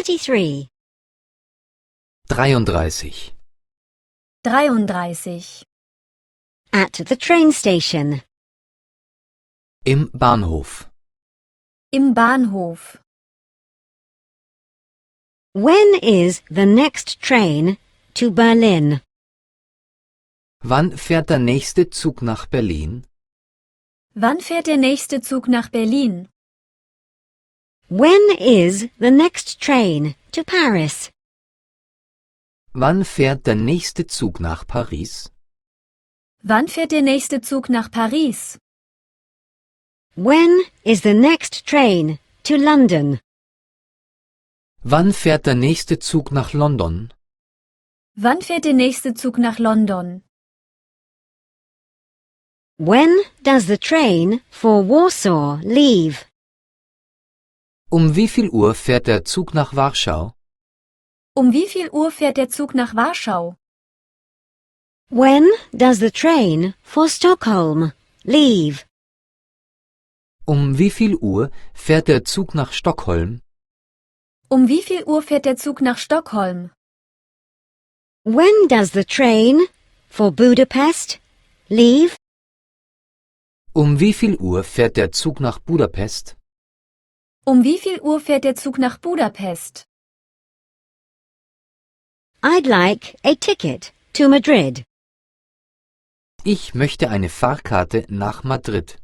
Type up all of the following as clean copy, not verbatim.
33. 33. 33. At the train station. Im Bahnhof. Im Bahnhof. When is the next train to Berlin? Wann fährt der nächste Zug nach Berlin? Wann fährt der nächste Zug nach Berlin? When is the next train to Paris? Wann fährt der nächste Zug nach Paris? Wann fährt der nächste Zug nach Paris? When is the next train to London? Wann fährt der nächste Zug nach London? Wann fährt der nächste Zug nach London? When does the train for Warsaw leave? Um wie viel Uhr fährt der Zug nach Warschau? Um wie viel Uhr fährt der Zug nach Warschau? When does the train for Stockholm leave? Um wie viel Uhr fährt der Zug nach Stockholm? Um wie viel Uhr fährt der Zug nach Stockholm? When does the train for Budapest leave? Um wie viel Uhr fährt der Zug nach Budapest? Um wie viel Uhr fährt der Zug nach Budapest? I'd like a ticket to Madrid. Ich möchte eine Fahrkarte nach Madrid.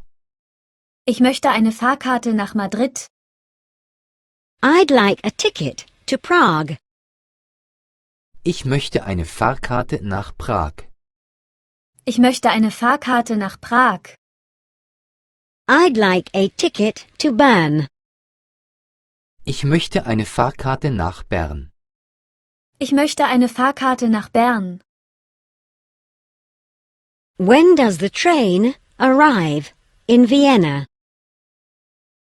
Ich möchte eine Fahrkarte nach Madrid. I'd like a ticket to Prague. Ich möchte eine Fahrkarte nach Prag. Ich möchte eine Fahrkarte nach Prag. I'd like a ticket to Bern. Ich möchte eine Fahrkarte nach Bern. Ich möchte eine Fahrkarte nach Bern. When does the train arrive in Vienna?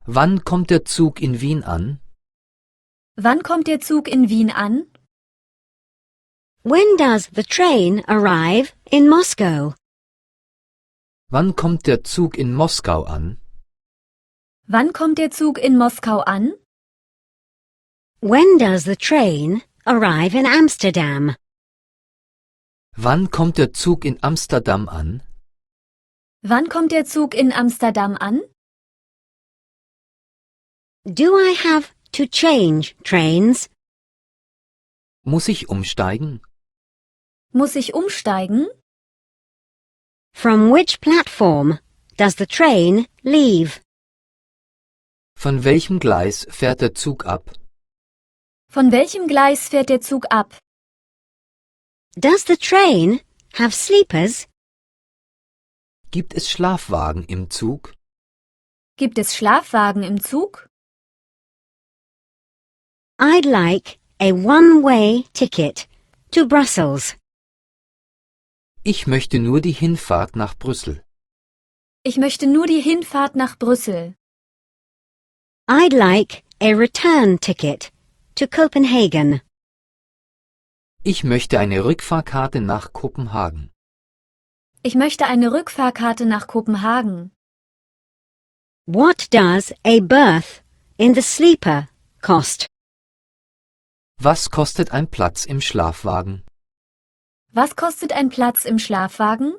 Wann kommt der Zug in Wien an? Wann kommt der Zug in Wien an? When does the train arrive in Moscow? Wann kommt der Zug in Moskau an? Wann kommt der Zug in Moskau an? When does the train arrive in Amsterdam? Wann kommt der Zug in Amsterdam an? Wann kommt der Zug in Amsterdam an? Do I have to change trains? Muss ich umsteigen? Muss ich umsteigen? From which platform does the train leave? Von welchem Gleis fährt der Zug ab? Von welchem Gleis fährt der Zug ab? Does the train have sleepers? Gibt es Schlafwagen im Zug? Gibt es Schlafwagen im Zug? I'd like a one-way ticket to Brussels. Ich möchte nur die Hinfahrt nach Brüssel. Ich möchte nur die Hinfahrt nach Brüssel. I'd like a return ticket to Copenhagen. Ich möchte eine Rückfahrkarte nach Kopenhagen. Ich möchte eine Rückfahrkarte nach Kopenhagen. What does a berth in the sleeper cost? Was kostet ein Platz im Schlafwagen? Was kostet ein Platz im Schlafwagen?